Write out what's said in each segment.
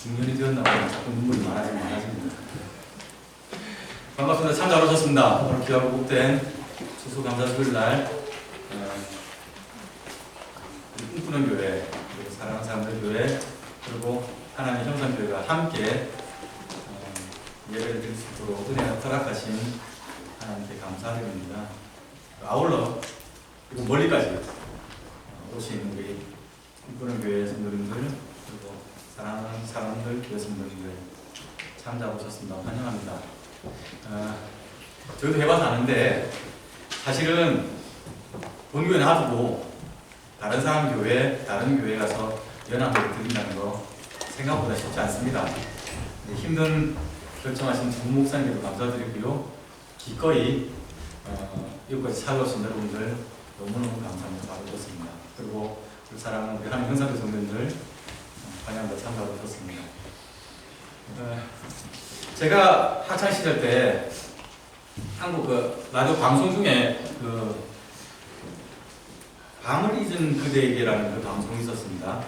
중년이 되었나 자꾸 눈물이 많아집니다. 반갑습니다. 참 잘 오셨습니다. 오늘 귀하고 복된 추수감사주일날 꿈꾸는 교회, 그리고 사랑하는 사람들 교회, 그리고 하나님의 형상교회가 함께 예배를 드릴 수 있도록 은혜 허락하신 하나님께 감사드립니다. 아울러 그리고 멀리까지 오신 우리 꿈꾸는 교회 성도님들, 그리고 사랑하는 사람들 교회 성도님들 참 잘 오셨습니다. 환영합니다. 저도 해봐서 아는데 사실은 본교회 놔두고 다른 사람 교회, 다른 교회 가서 연합회를 드린다는 거 생각보다 쉽지 않습니다. 힘든 결정하신 전 목사님께도 감사드리고요. 기꺼이 여기까지 찾아오신 여러분들 너무너무 감사합니다. 받으셨습니다. 그리고 그 사랑하는 우리 하나님 형상교 성도님들 환영합니다. 참 받으셨습니다. 제가 학창시절 때 한국 그 라디오 방송 중에 그 밤을 잊은 그대에게라는 그 방송이 있었습니다.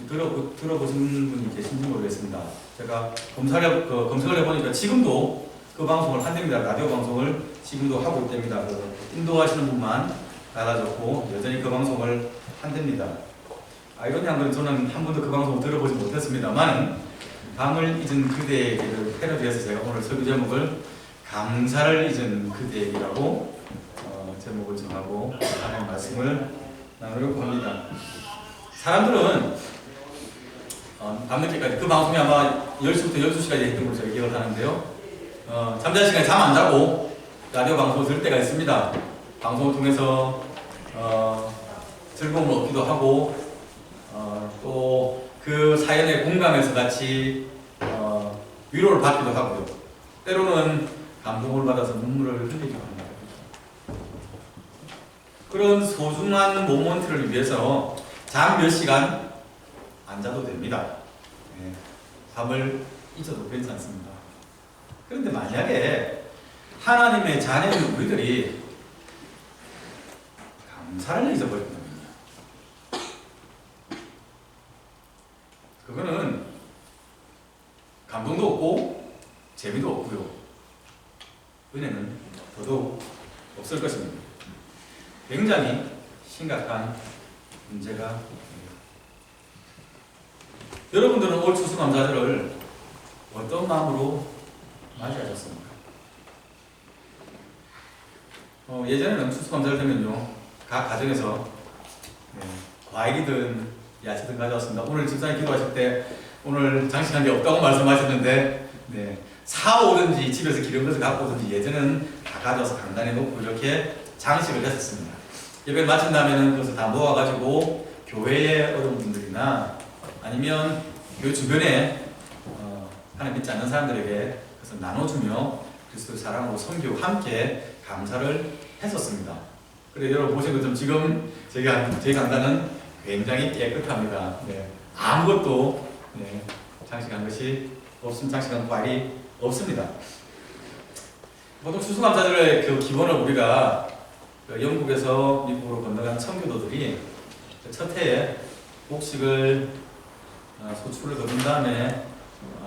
들어보신 분이 계신지 모르겠습니다. 제가 검색을 해보니까 지금도 그 방송을 한답니다. 라디오 방송을 지금도 하고 있답니다. 그 인도하시는 분만 달아줬고 여전히 그 방송을 한답니다. 아이러니한 건 저는 한 번도 그 방송을 들어보지 못했습니다만 밤을 잊은 그대에게를 패러디해서 제가 오늘 설교 제목을 감사를 잊은 그대에게라고 제목을 정하고 하나님의 말씀을 나누려고 합니다. 사람들은 밤늦게까지 그 방송이 아마 10시부터 12시까지 했던 걸로 제가 기억을 하는데요. 잠자는 시간에 잠 안 자고 라디오 방송을 들을 때가 있습니다. 방송을 통해서 즐거움을 얻기도 하고 또 그 사연에 공감해서 같이 위로를 받기도 하고요. 때로는 감동을 받아서 눈물을 흘리기도 합니다. 그런 소중한 모먼트를 위해서 잠 몇 시간 안 자도 됩니다. 밤을 잊어도 괜찮습니다. 그런데 만약에 하나님의 자녀인 우리들이 감사를 잊어버린다면요, 그거는 감동도 없고 재미도 없고요, 은혜는 더더욱 없을 것입니다. 굉장히 심각한 문제가 됩니다. 여러분들은 올 추수감사절을 어떤 마음으로 맞이하셨습니까? 예전에는 추수감사절 되면요, 각 가정에서 과일이든 야채든 가져왔습니다. 오늘 집사님 기도하실 때 오늘 장식한 게 없다고 말씀하셨는데 사오든지 집에서 기른 것을 갖고 오든지 예전에는 다 가져와서 강단에 놓고 이렇게 장식을 했었습니다. 예배를 마친 다음에는 그것을 다 모아가지고 교회의 어른분들이나 아니면 교회 주변에 하나님 믿지 않는 사람들에게 그것을 나눠주며 그리스도의 사랑으로 섬기고 함께 감사를 했었습니다. 그래 여러분 보신 것처럼 지금 저희 강단은 굉장히 깨끗합니다. 아무것도 장식한 것이 없습니다. 장식한 과일이 없습니다. 보통 추수감사절의 그 기본을 우리가 영국에서 미국으로 건너간 청교도들이 첫 해에 곡식을 소출을 거둔 다음에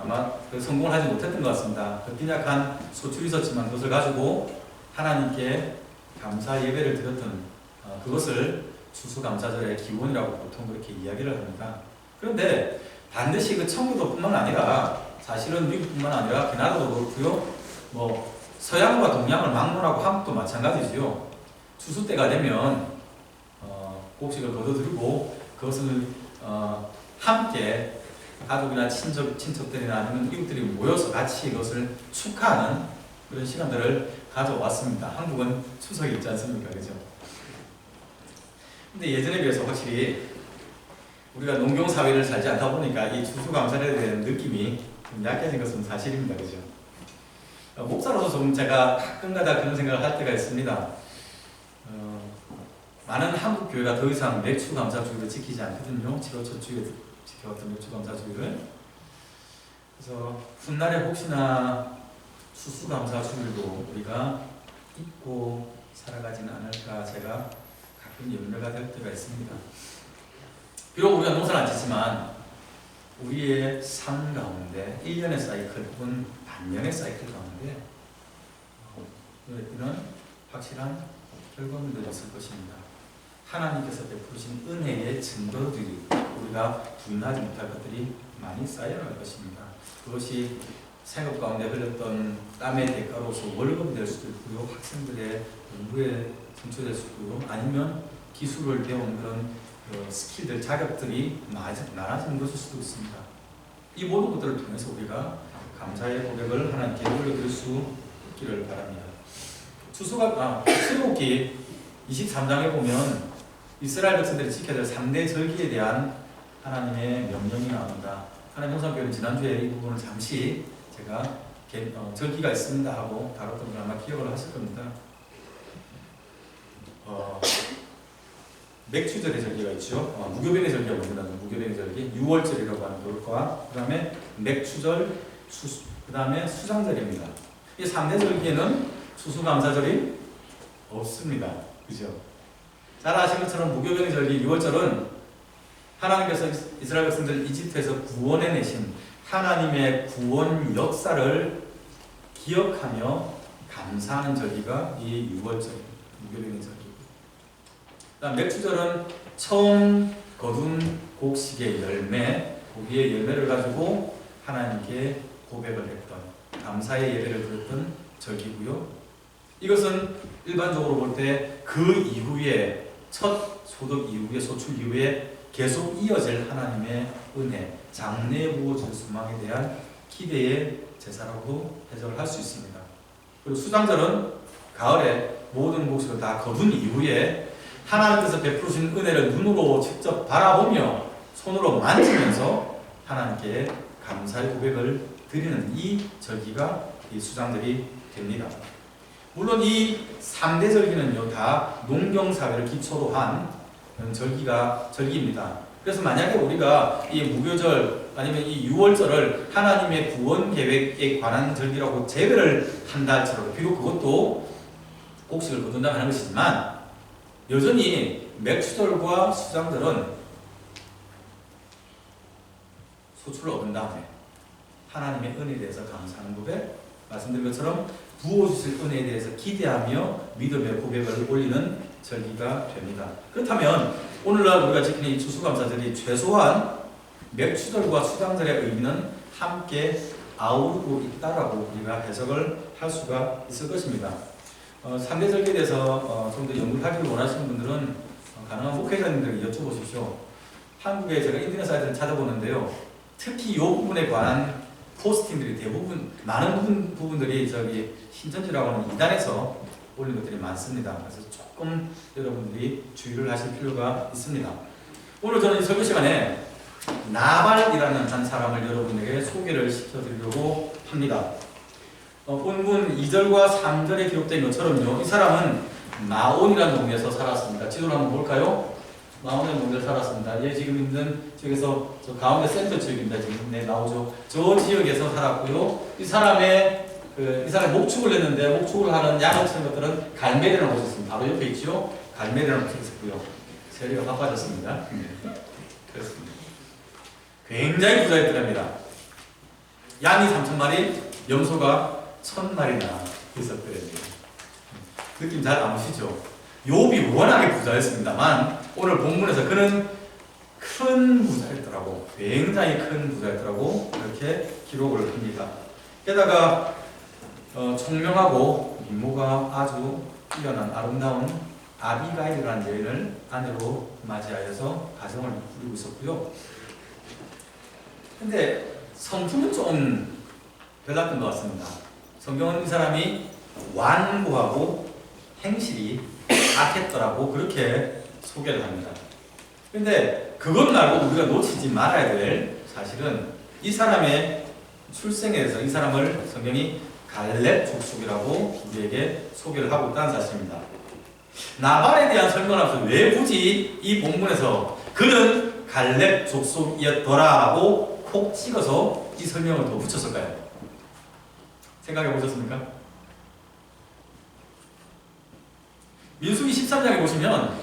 아마 성공을 하지 못했던 것 같습니다. 그 빈약한 소출이 있었지만 그것을 가지고 하나님께 감사 예배를 드렸던 그것을 추수감사절의 기본이라고 보통 그렇게 이야기를 합니다. 그런데 반드시 그 청교도뿐만 아니라 사실은 미국뿐만 아니라 캐나다도 그렇고요, 서양과 동양을 막론하고 한국도 마찬가지지요. 추수 때가 되면 곡식을 거둬들이고 그것을 함께 가족이나 친척들이나 아니면 이웃들이 모여서 같이 이것을 축하하는 그런 시간들을 가져왔습니다. 한국은 추석이 있지 않습니까? 그죠? 근데 예전에 비해서 확실히 우리가 농경사회를 살지 않다 보니까 이 추수감사에 대한 느낌이 좀 약해진 것은 사실입니다. 그죠? 목사로서 좀 제가 가끔가다 그런 생각을 할 때가 있습니다. 많은 한국 교회가 더 이상 매추감사주의를 지키지 않거든요. 7월 첫 주에 지켜왔던 매추감사주의를. 그래서 훗날에 혹시나 추수감사주의도 우리가 잊고 살아가지는 않을까 제가 가끔 염려가 될 때가 있습니다. 비록 우리가 농사는 안 짓지만 우리의 삶 가운데 1년의 사이클 혹은 반년의 사이클 가운데 이런 확실한 결과물들이 있을 것입니다. 하나님께서 베푸신 은혜의 증거들이 우리가 부인하지 못할 것들이 많이 쌓여갈 것입니다. 그것이 생업 가운데 흘렸던 땀의 대가로서 월급이 될 수도 있고요. 학생들의 공부에 성취될 수도 있고요. 아니면 기술을 배운 그런 스킬들, 자격들이 많아지는 것일 수도 있습니다. 이 모든 것들을 통해서 우리가 감사의 고백을 하나님께 올려드릴 수 있기를 바랍니다. 출애굽기 23장에 보면 이스라엘 백성들이 지켜야 될 3대 절기에 대한 하나님의 명령이 나옵니다. 하나님 형상교회는 지난주에 이 부분을 잠시 제가 절기가 있습니다 하고 다뤘던 걸 아마 기억을 하실 겁니다. 맥추절의 절기가 있죠. 무교병의 절기가 먼저 나죠. 무교병의 절기, 6월절이라고 하는 것과 그 다음에 맥추절, 그 다음에 수장절입니다. 이 3대 절기에는 수수감사절이 없습니다. 그죠? 잘 아시는 것처럼 무교병의 절기 6월절은 하나님께서 이스라엘 백성들을 이집트에서 구원해내신 하나님의 구원 역사를 기억하며 감사하는 절기가 이 6월절, 무교병의 절기. 그다음 맥추절은 처음 거둔 곡식의 열매, 고기의 열매를 가지고 하나님께 고백을 했던, 감사의 예배를 드렸던 절기고요. 이것은 일반적으로 볼 때 그 이후에 첫 소득 이후에 소출 이후에 계속 이어질 하나님의 은혜, 장래에 부어질 소망에 대한 기대의 제사라고 해석을 할 수 있습니다. 그리고 수장절은 가을에 모든 곡식을 다 거둔 이후에 하나님께서 베푸신 은혜를 눈으로 직접 바라보며 손으로 만지면서 하나님께 감사의 고백을 드리는 이 절기가 이 수장절이 됩니다. 물론 이 3대 절기는요, 다 농경사회를 기초로 한 절기입니다. 그래서 만약에 우리가 이 무교절 아니면 이 6월절을 하나님의 구원 계획에 관한 절기라고 제외를 한다 할지라도 비록 그것도 곡식을 거둔다고 하는 것이지만 여전히 맥추절과 수장절은 소출을 얻은 다음에 하나님의 은혜에 대해서 감사하는 고백, 말씀드린 것처럼 부어주실 은혜에 대해서 기대하며 믿음의 고백을 올리는 절기가 됩니다. 그렇다면 오늘날 우리가 지키는 이 추수감사절이 최소한 맥추절과 수장절의 의미는 함께 아우르고 있다라고 우리가 해석을 할 수가 있을 것입니다. 3대 절기에 대해서 좀 더 연구를 하기를 원하시는 분들은 가능한 목회자님들에게 여쭤보십시오. 한국에 제가 인터넷 사이트를 찾아보는데요. 특히 이 부분에 관한 포스팅들이 대부분, 많은 부분들이 저기 신천지라고 하는 이단에서 올린 것들이 많습니다. 그래서 조금 여러분들이 주의를 하실 필요가 있습니다. 오늘 저는 이 설교 시간에 나발이라는 한 사람을 여러분에게 소개를 시켜드리려고 합니다. 본문 2절과 3절에 기록된 것처럼요, 이 사람은 마온이라는 동네에서 살았습니다. 지도를 한번 볼까요? 마온의 동네에 살았습니다. 예, 지금 있는 지역에서 저 가운데 센터 지역입니다. 지금 나오죠. 저 지역에서 살았고요. 이 사람이 목축을 했는데 목축을 하는 양을 치는 것들은 갈멜이라는 곳이 있습니다. 바로 옆에 있죠. 갈멜이라는 곳이 있고요. 세리가 바빠졌습니다. 그렇습니다. 굉장히 부자였더랍니다. 양이 3,000마리, 염소가 1,000마리나 있었더래요. 느낌 잘 안 오시죠? 욥이 워낙에 부자였습니다만 오늘 본문에서 그는 큰 부자였더라고. 굉장히 큰 부자였더라고. 이렇게 기록을 합니다. 게다가 총명하고 미모가 아주 뛰어난 아름다운 아비가일이라는 여인을 아내로 맞이하여서 가정을 꾸리고 있었고요. 근데 성품은 좀 별났던 것 같습니다. 성경은 이 사람이 완고하고 행실이 악했더라고 그렇게 소개를 합니다. 근데 그것 말고 우리가 놓치지 말아야 될 사실은 이 사람의 출생에 대해서 이 사람을 성경이 갈렙 족속이라고 우리에게 소개를 하고 있다는 사실입니다. 나발에 대한 설명을 하면서 왜 굳이 이 본문에서 그는 갈렙 족속이었더라고 콕 찍어서 이 설명을 더 붙였을까요? 생각해 보셨습니까? 민수기 13장에 보시면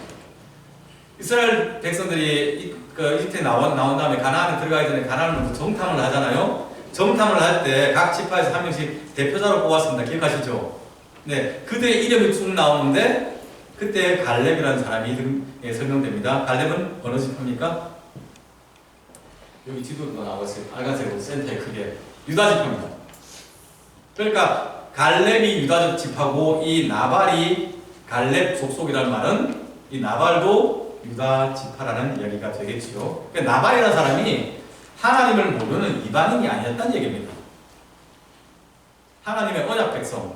이스라엘 백성들이 이집트에 나온 다음에 가나안에 들어가기 전에 가나안을 먼저 정탐을 하잖아요. 정탐을 할 때 각 지파에서 한 명씩 대표자로 뽑았습니다. 기억하시죠? 네, 그들의 이름이 쭉 나오는데 그때 갈렙이라는 사람이 설명됩니다. 갈렙은 어느 지파입니까? 여기 지도가 나왔어요. 빨간색으로 센터에 크게 유다 지파입니다. 그러니까 갈렙이 유다 지파고 이 나발이 갈렙 족속이라는 말은 이 나발도 유다 지파라는 이야기가 되겠지요. 그러니까 나발이라는 사람이 하나님을 모르는 이방인이 아니었다는 얘기입니다. 하나님의 언약 백성,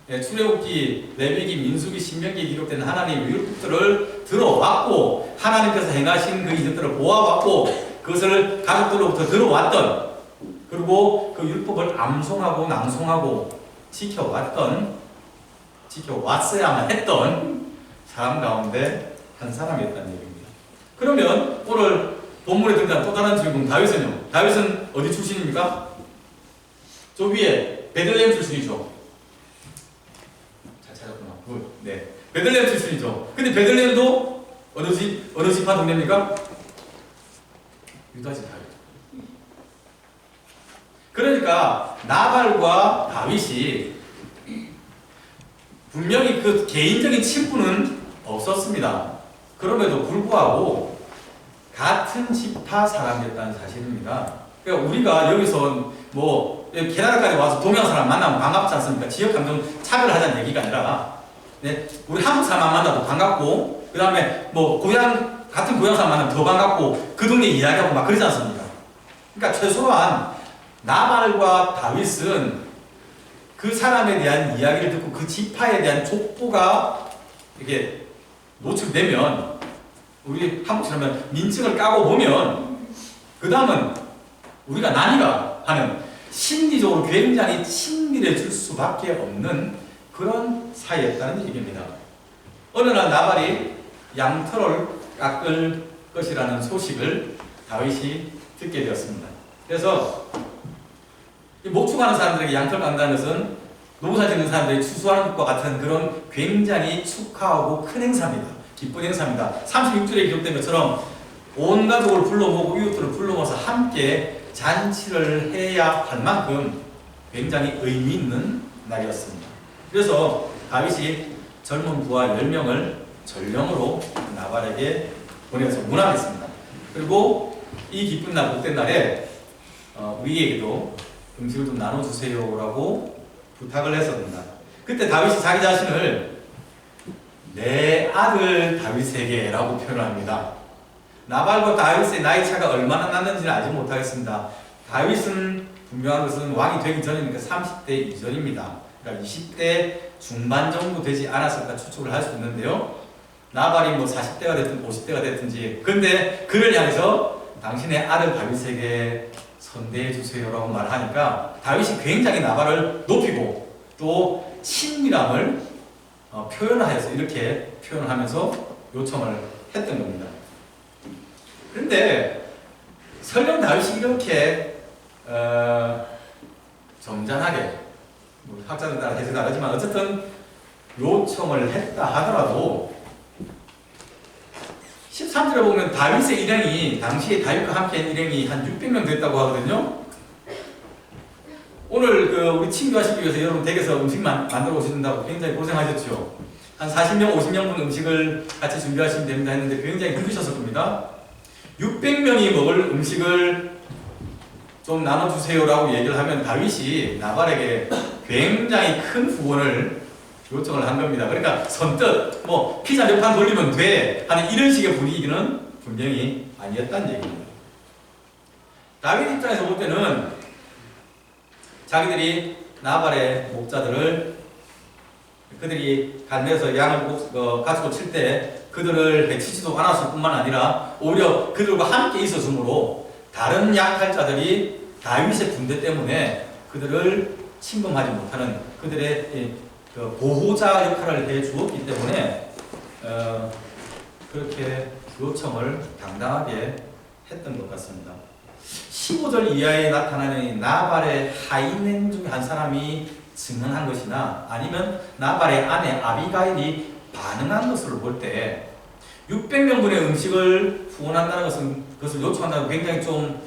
출애굽기, 레위기, 민수기, 신명기에 기록된 하나님의 율법들을 들어왔고 하나님께서 행하신 그 이적들을 보아왔고 그것을 가족들로부터 들어왔던, 그리고 그 율법을 암송하고 낭송하고 지켜왔어야만 했던 사람 가운데 한 사람이었다는 얘기입니다. 그러면 오늘 본문에 등장한 또 다른 주인공 다윗은요? 다윗은 어디 출신입니까? 저 위에 베들레헴 출신이죠. 잘 찾았구나. 네, 베들레헴 출신이죠. 근데 베들레헴도 어느 지파 동네입니까? 유다 지파예요. 그러니까 나발과 다윗이 분명히 그 개인적인 친분은 없었습니다. 그럼에도 불구하고 같은 지파 사람이었다는 사실입니다. 그러니까 우리가 여기서 뭐 캐나다까지 와서 동양 사람 만나면 반갑지 않습니까? 지역 감정 차별하자는 얘기가 아니라, 네, 우리 한국 사람 만나도 반갑고, 그 다음에 뭐 같은 고향 사람 만나면 더 반갑고, 그 동네 이야기하고 막 그러지 않습니까? 그러니까 최소한 나발과 다윗은 그 사람에 대한 이야기를 듣고 그 지파에 대한 족보가 이렇게 노출되면, 우리 한국처럼 민증을 까고 보면 그 다음은 우리가 난이가 하는 심리적으로 굉장히 친밀해질 수밖에 없는 그런 사이였다는 얘기입니다. 어느 날 나발이 양털을 깎을 것이라는 소식을 다윗이 듣게 되었습니다. 그래서 목축하는 사람들에게 양털 깎는다는 것은 농사 짓는 사람들이 추수하는 것과 같은 그런 굉장히 축하하고 큰 행사입니다. 기쁜 행사입니다. 36절에 기록된 것처럼 온 가족을 불러모으고 이웃들을 불러모아서 함께 잔치를 해야 할 만큼 굉장히 의미 있는 날이었습니다. 그래서 다윗이 젊은 부하 10명을 전령으로 나발에게 보내서 문안했습니다. 그리고 이 기쁜 날, 복된 날에 우리에게도 음식을 좀 나눠주세요라고 부탁을 했었습니다. 그때 다윗이 자기 자신을 내 아들 다윗에게라고 표현합니다. 나발과 다윗의 나이 차가 얼마나 났는지는 알지 못하겠습니다. 다윗은 분명한 것은 왕이 되기 전이니까 30대 이전입니다. 그러니까 20대 중반 정도 되지 않았을까 추측을 할 수 있는데요. 나발이 뭐 40대가 됐든 50대가 됐든지, 근데 그를 향해서 당신의 아들 다윗에게 선대해 주세요라고 말하니까 다윗이 굉장히 나발을 높이고 또 친밀함을 표현하여서 이렇게 표현을 하면서 요청을 했던 겁니다. 그런데 설령 다윗이 이렇게 점잖하게, 뭐 학자들 따라 해석이 다르지만 어쨌든 요청을 했다 하더라도 13절에 보면 다윗의 일행이, 당시에 다윗과 함께한 일행이 한 600명 됐다고 하거든요. 오늘 우리 친구하시기 위해서 여러분 댁에서 음식 만들어 오신다고 굉장히 고생하셨죠. 한 40명, 50명분 음식을 같이 준비하시면 됩니다 했는데 굉장히 힘드셨을 겁니다. 600명이 먹을 음식을 좀 나눠주세요라고 얘기를 하면 다윗이 나발에게 굉장히 큰 후원을 요청을 한 겁니다. 그러니까 선뜻 뭐 피자 몇 판 돌리면 돼 하는 이런 식의 분위기는 분명히 아니었다는 얘기입니다. 다윗 입장에서 볼 때는 자기들이 나발의 목자들을, 그들이 갈매에서 양을 가지고 칠 때 그들을 해치지도 않았을 뿐만 아니라 오히려 그들과 함께 있었으므로 다른 약탈자들이 다윗의 군대 때문에 그들을 침범하지 못하는 그들의 보호자 역할을 해 주었기 때문에 그렇게 요청을 당당하게 했던 것 같습니다. 15절 이하에 나타나는 나발의 하인행 중에 한 사람이 증언한 것이나 아니면 나발의 아내 아비가일이 반응한 것으로 볼 때 600명분의 음식을 후원한다는 것은, 그것을 요청한다는 것은 굉장히 좀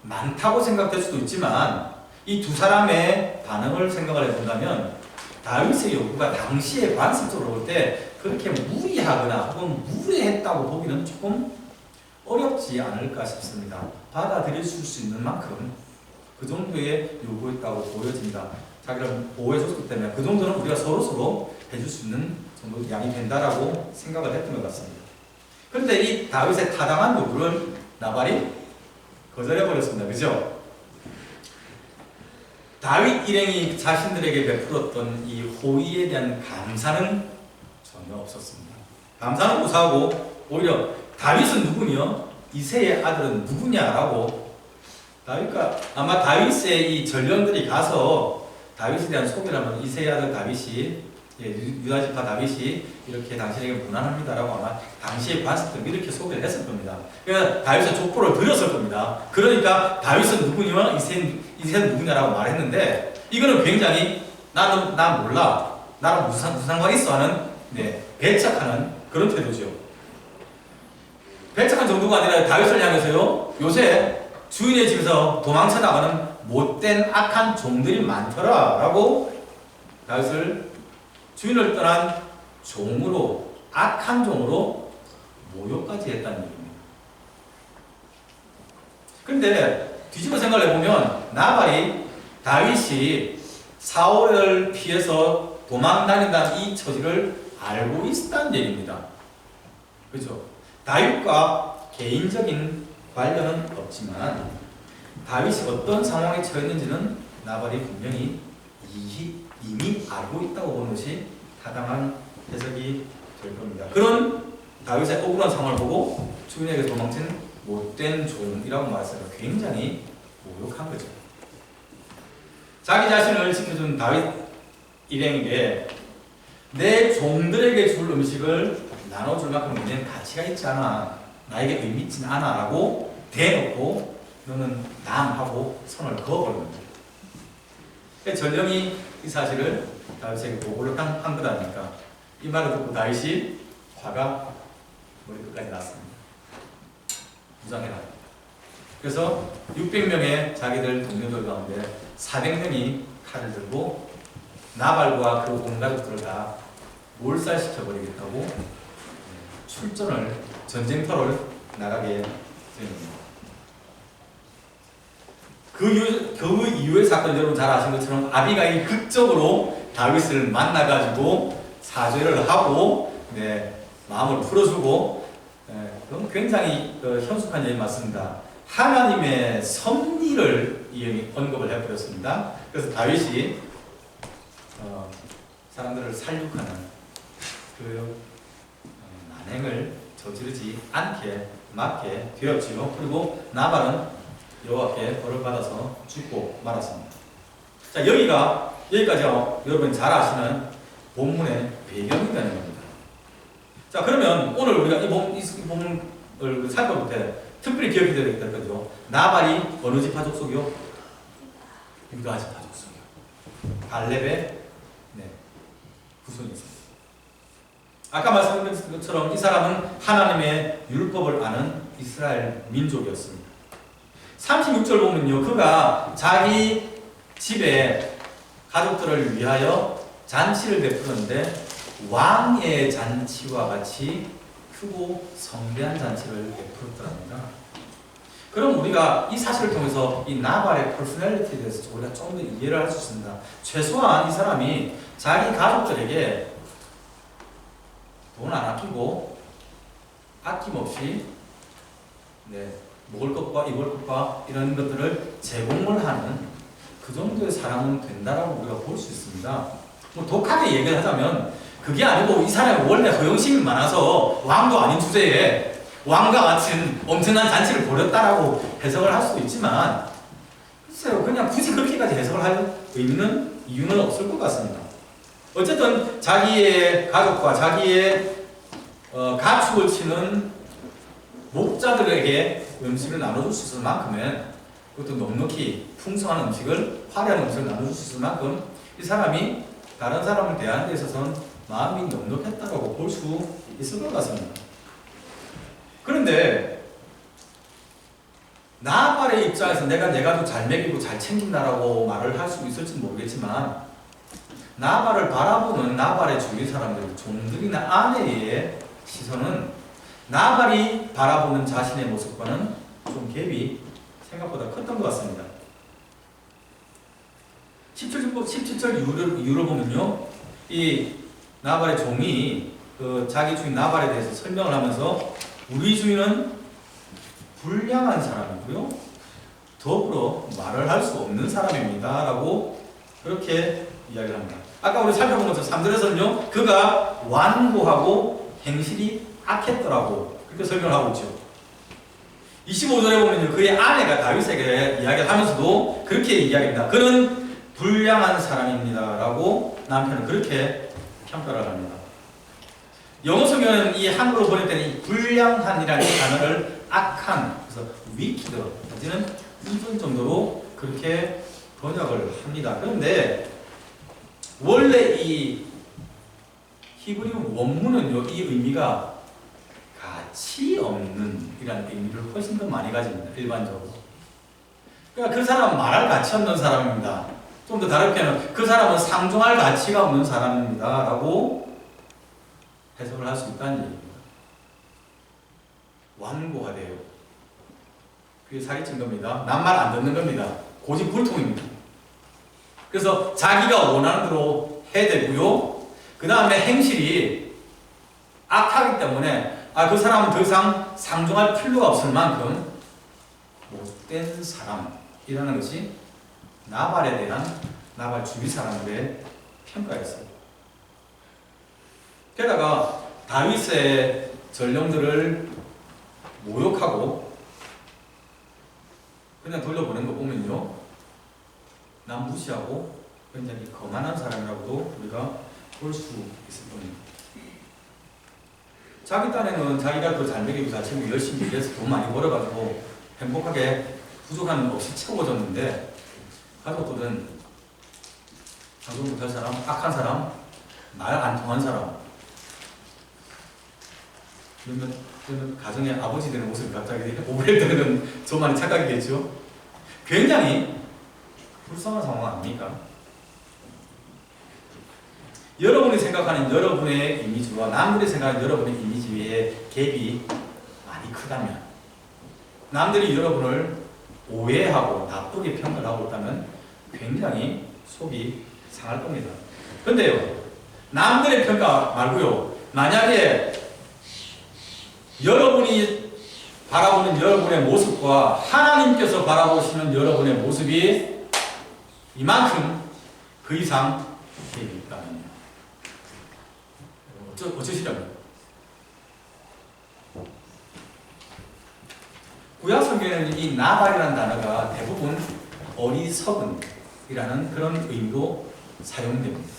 많다고 생각될 수도 있지만, 이 두 사람의 반응을 생각을 해본다면 다윗의 요구가 당시에 관습적으로 볼 때 그렇게 무리하거나 혹은 무례했다고 보기는 조금 어렵지 않을까 싶습니다. 받아들일 수 있는 만큼 그 정도의 요구였다고 보여집니다. 자기를 보호해줬기 때문에 그 정도는 우리가 서로서로 해줄 수 있는 정도 양이 된다라고 생각을 했던 것 같습니다. 그런데 이 다윗의 타당한 요구를 나발이 거절해버렸습니다. 그죠? 다윗 일행이 자신들에게 베풀었던 이 호의에 대한 감사는 전혀 없었습니다. 감사는 무사하고 오히려 다윗은 누구며 이새의 아들은 누구냐라고 아마 다윗의 이 전령들이 가서 다윗에 대한 소개를 하면 이새의 아들 다윗이 유다 지파 다윗이 이렇게 당신에게 무난합니다라고 아마 당시의 관습들 이렇게 소개를 했을 겁니다. 그러니까 다윗의 족보를 드렸을 겁니다. 그러니까 다윗은 누구냐, 이새는 누구냐라고 말했는데 이거는 굉장히 난 몰라, 나랑 무슨 상관이 있어 하는 배척하는 그런 태도죠. 배척한 정도가 아니라 다윗을 향해서요, 요새 주인의 집에서 도망쳐 나가는 못된 악한 종들이 많더라 라고 다윗을 주인을 떠난 종으로, 악한 종으로 모욕까지 했다는 얘기입니다. 그런데 뒤집어 생각을 해보면 나발이 다윗이 사울을 피해서 도망 다닌다는 이 처지를 알고 있었다는 얘기입니다. 그렇죠? 다윗과 개인적인 관련은 없지만 다윗이 어떤 상황에 처했는지는 나발이 분명히 이미 알고 있다고 보는 것이 타당한 해석이 될 겁니다. 그런 다윗의 억울한 상황을 보고 주인에게 도망친 못된 종이라고 말했어요. 굉장히 모욕한 거죠. 자기 자신을 지켜준 다윗 일행에게 내 종들에게 줄 음식을 나눠줄 만큼 우리는 가치가 있지 않아, 나에게 의미 있지 않아 라고 대놓고 너는 남하고 선을 그어버린 거죠. 전령이 이 사실을 다윗에게 보고를 한 것 아닙니까? 이 말을 듣고 다윗이 화가 머리 끝까지 났습니다. 무장해라. 그래서 600명의 자기들 동료들 가운데 400명이 칼을 들고 나발과 그 온 가족들을 다 몰살시켜버리겠다고 출전을, 전쟁터를 나가게 됩니다. 그 이후의 사건 여러분 잘 아시는 것처럼 아비가일 극적으로 다윗을 만나가지고 사죄를 하고 마음을 풀어주고 그건 굉장히 현숙한 얘기 맞습니다. 하나님의 섭리를 이 언급을 해버렸습니다. 그래서 다윗이 사람들을 살육하는 그 난행을 저지르지 않게 막게 되었지요. 그리고 나발은 여호와께 벌을 받아서 죽고 말았습니다. 자, 여기까지 여러분이 잘 아시는 본문의 배경이 되는 겁니다. 자, 그러면 오늘 우리가 이 본문을 살펴볼 때 특별히 기억해야 될 거죠. 나발이 어느 지파 족속이요? 유다 지파 족속이요. 갈렙의 후손이었습니다. 아까 말씀드린 것처럼 이 사람은 하나님의 율법을 아는 이스라엘 민족이었습니다. 36절 보면요, 그가 자기 집에 가족들을 위하여 잔치를 베푸는데 왕의 잔치와 같이 크고 성대한 잔치를 베풀었더랍니다. 그럼 우리가 이 사실을 통해서 이 나발의 퍼스널리티에 대해서 우리가 좀 더 이해를 할 수 있습니다. 최소한 이 사람이 자기 가족들에게 돈 안 아끼고 아낌없이 먹을 것과 입을 것과 이런 것들을 제공을 하는 그 정도의 사람은 된다라고 우리가 볼 수 있습니다. 뭐 독하게 얘기를 하자면 그게 아니고 이 사람이 원래 허영심이 많아서 왕도 아닌 주제에 왕과 같은 엄청난 잔치를 벌였다라고 해석을 할 수도 있지만 글쎄요, 그냥 굳이 그렇게까지 해석을 할 의미는 이유는 없을 것 같습니다. 어쨌든 자기의 가족과 자기의 가축을 치는 목자들에게 음식을 나눠줄 수 있을 만큼은 그것도 넉넉히 풍성한 음식을, 화려한 음식을 나눠줄 수 있을 만큼 이 사람이 다른 사람을 대하는 데 있어서는 마음이 넉넉했다고 볼 수 있을 것 같습니다. 그런데 나발의 입장에서 내가 좀 잘 먹이고 잘 챙긴다라고 말을 할 수 있을지 모르겠지만 나발을 바라보는 나발의 주위 사람들, 종들이나 아내의 시선은 나발이 바라보는 자신의 모습과는 좀 갭이 생각보다 컸던 것 같습니다. 17절 이후를 보면요, 이 나발의 종이 자기 주인 나발에 대해서 설명을 하면서 우리 주인은 불량한 사람이고요, 더불어 말을 할 수 없는 사람입니다 라고 그렇게 이야기를 합니다. 아까 우리 살펴본 것처럼 3절에서는요, 그가 완고하고 행실이 악했더라고 그렇게 설명을 하고 있죠. 25절에 보면요, 그의 아내가 다윗에게 이야기를 하면서도 그렇게 이야기합니다. 그는 불량한 사람입니다 라고 남편은 그렇게 평가를 합니다. 영어 성경은 이 한글로 번역된 이 불량한이라는 단어를 악한, 그래서 wicked, 내지는 이런 정도로 그렇게 번역을 합니다. 그런데 원래 이 히브리 원문은요, 이 의미가 가치 없는 이라는 의미를 훨씬 더 많이 가집니다. 일반적으로. 그러니까 그 사람은 말할 가치 없는 사람입니다. 좀 더 다르게 하면 그 사람은 상종할 가치가 없는 사람입니다 라고 해석을 할 수 있다는 얘기입니다. 완고하대요. 그게 살이 찐 겁니다. 남 말 안 듣는 겁니다. 고집불통입니다. 그래서 자기가 원하는 대로 해야 되고요, 그 다음에 행실이 악하기 때문에 그 사람은 더 이상 상종할 필요가 없을 만큼 못된 사람이라는 것이 나발에 대한 나발 주위 사람들의 평가였어요. 게다가 다윗의 전령들을 모욕하고 그냥 돌려보낸 거 보면요, 남 무시하고 굉장히 거만한 사람이라고도 우리가 볼 수 있을 겁니다. 자기 딴에는 자기가 더 잘 먹이고 잘 챙기고 열심히 일해서 돈 많이 벌어가지고 행복하게 부족한 없이 채워줬는데, 가족들은 상종 못할 사람, 악한 사람, 말 안 통한 사람, 그러면 가정의 아버지 되는 모습이 갑자기 오브레드는 저만의 착각이겠죠. 굉장히 불쌍한 상황 아닙니까? 여러분이 생각하는 여러분의 이미지와 남들이 생각하는 여러분의 이미지의 갭이 많이 크다면, 남들이 여러분을 오해하고 나쁘게 평가를 하고 있다면 굉장히 속이 상할 겁니다. 그런데요, 남들의 평가 말고요, 만약에 여러분이 바라보는 여러분의 모습과 하나님께서 바라보시는 여러분의 모습이 이만큼 그 이상 갭이 있다면요, 어쩌시려면? 구약 성경에는 이 나발이라는 단어가 대부분 어리석은이라는 그런 의미로 사용됩니다.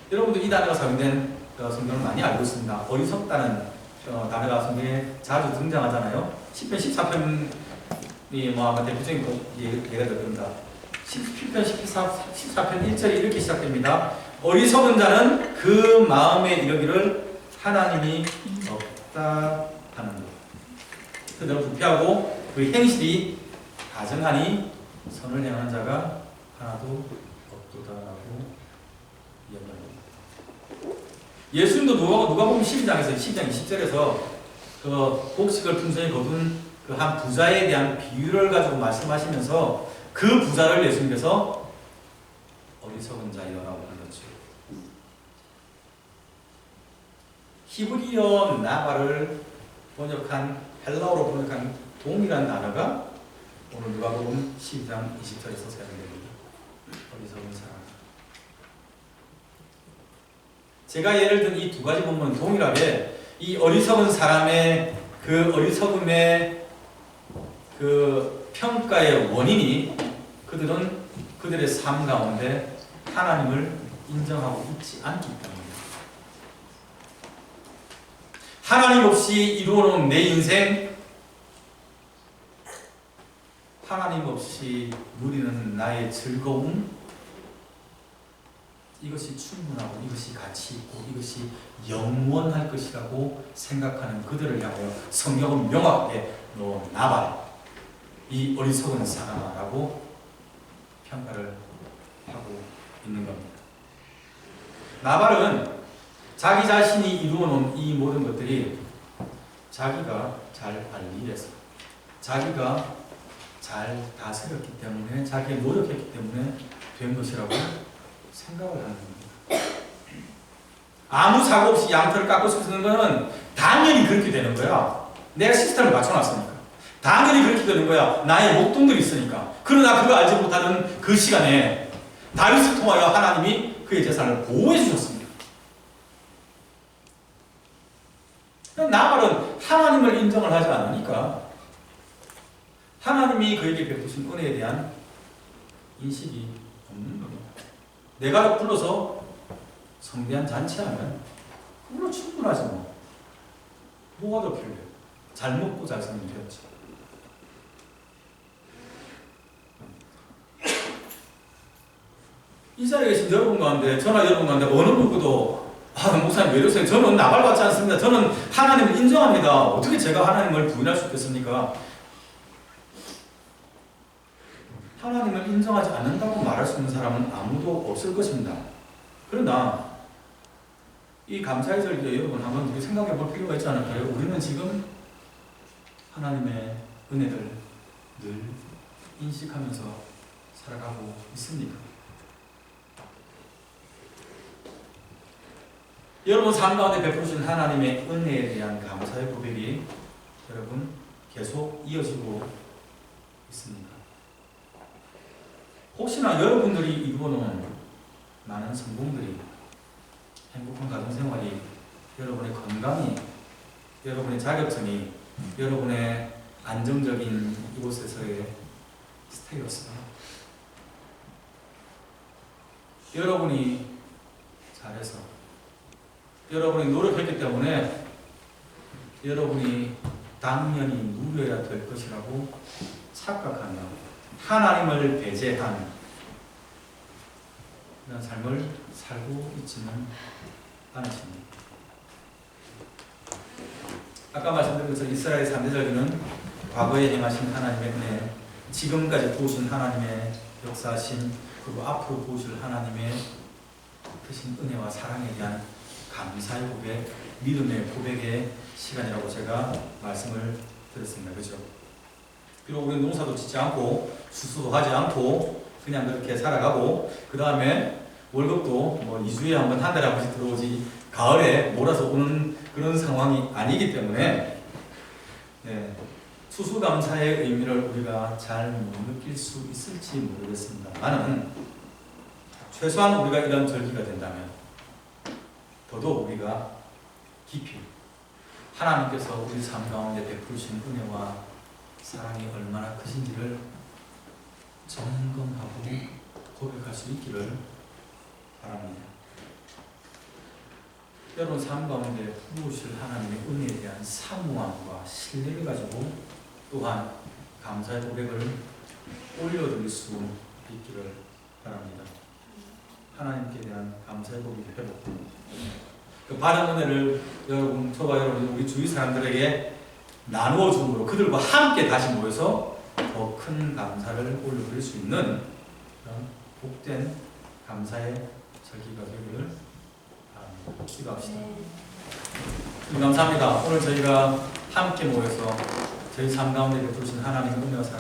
여러분도 이 단어가 사용된 성경을 많이 알고 있습니다. 어리석다는 단어가 성경에 자주 등장하잖아요. 시편 14편이 아마 대표적인 예가 될 겁니다. 14편 1절이 이렇게 시작됩니다. 어리석은 자는 그 마음에 이르기를 하나님이 없다 하는 것. 그대로 부패하고 그 행실이 가증하니 선을 행하는 자가 하나도 없도다라고 이야기합니다. 예수님도 누가복음 12장에서 12장 20절에서 그 곡식을 풍성히 거둔 그 한 부자에 대한 비유를 가지고 말씀하시면서 그 부자를 예수님께서 어리석은 자이라고 불렀죠. 히브리어 나발을 번역한 헬라어로 번역한 동이라는 단어가 오늘 누가복음 12장 20절에서 사용됩니다. 어리석은 사람. 제가 예를 든 이 두 가지 본문은 동일하게 이 어리석은 사람의 그 어리석음의 그 평가의 원인이 그들은 그들의 삶 가운데 하나님을 인정하고 있지 않기 때문입니다. 하나님 없이 이루어놓은 내 인생, 하나님 없이 누리는 나의 즐거움, 이것이 충분하고 이것이 가치 있고 이것이 영원할 것이라고 생각하는 그들을 향하여 성경은 명확하게 너 나발 이 어리석은 사람아라고 평가를 하고 있는 겁니다. 나발은 자기 자신이 이루어놓은 이 모든 것들이 자기가 잘 관리해서 자기가 잘 다스렸기 때문에 자기가 노력했기 때문에 된 것이라고 생각을 하는 겁니다. 아무 사고 없이 양털을 깎고 쓰는 것은 당연히 그렇게 되는 거야. 내가 시스템을 맞춰놨으니까. 당연히 그렇게 되는 거야. 나의 목동들이 있으니까. 그러나 그거 알지 못하는 그 시간에 다윗을 통하여 하나님이 그의 재산을 보호해 주셨습니다. 나발은 하나님을 인정을 하지 않으니까 하나님이 그에게 베푸신 은혜에 대한 인식이 없는 겁니다. 내가 불러서 성대한 잔치하면 그걸로 충분하지 뭐. 뭐가 더 필요해? 잘 먹고 잘 살면 되었지. 이 자리에 계신 여러분 가운데, 저나 여러분 가운데 어느 누구도 목사님 왜 이러세요? 저는 나발 받지 않습니다. 저는 하나님을 인정합니다. 어떻게 제가 하나님을 부인할 수 있겠습니까? 하나님을 인정하지 않는다고 말할 수 있는 사람은 아무도 없을 것입니다. 그러나 이 감사의 절기에 여러분 한번 우리 생각해 볼 필요가 있지 않을까요? 우리는 지금 하나님의 은혜를 늘 인식하면서 살아가고 있습니까? 여러분 삶 가운데 베푸신 하나님의 은혜에 대한 감사의 고백이 여러분 계속 이어지고 있습니다. 혹시나 여러분들이 이루어놓은 많은 성공들이, 행복한 가정생활이, 여러분의 건강이, 여러분의 자격증이, 여러분의 안정적인 이곳에서의 스테이였어요. 여러분이 잘해서, 여러분이 노력했기 때문에 여러분이 당연히 누려야 될 것이라고 착각하며 하나님을 배제한 그런 삶을 살고 있지는 않으십니다. 아까 말씀드린 것처럼 이스라엘 3대 절기는 과거에 행하신 하나님의 은혜, 지금까지 도우신 하나님의 역사하심, 그리고 앞으로 도우실 하나님의 크신 은혜와 사랑에 대한 감사의 고백, 믿음의 고백의 시간이라고 제가 말씀을 드렸습니다. 그렇죠? 비록 우리는 농사도 짓지 않고 수수도 하지 않고 그냥 그렇게 살아가고 그 다음에 월급도 뭐 2주에 한 번, 한 달에 한 번씩 들어오지 가을에 몰아서 오는 그런 상황이 아니기 때문에 네, 추수감사의 의미를 우리가 잘 못 느낄 수 있을지 모르겠습니다만은 최소한 우리가 이런 절기가 된다면 더더욱 우리가 깊이 하나님께서 우리 삶 가운데 베푸신 은혜와 사랑이 얼마나 크신지를 점검하고 고백할 수 있기를 바랍니다. 여러분 삶 가운데 부으실 하나님의 은혜에 대한 사모함과 신뢰를 가지고 또한 감사의 고백을 올려드릴 수 있기를 바랍니다. 하나님께 대한 감사의 고백의 회복, 그 받은 은혜를 여러분, 저와 여러분, 우리 주위 사람들에게 나누어 줌으로 그들과 함께 다시 모여서 더 큰 감사를 올려드릴 수 있는 그런 복된 감사의 절기가 되기를 바랍니다. 기도합시다. 감사합니다. 오늘 저희가 함께 모여서 저희 삶 가운데 베푸신 하나님의 은혜와 사랑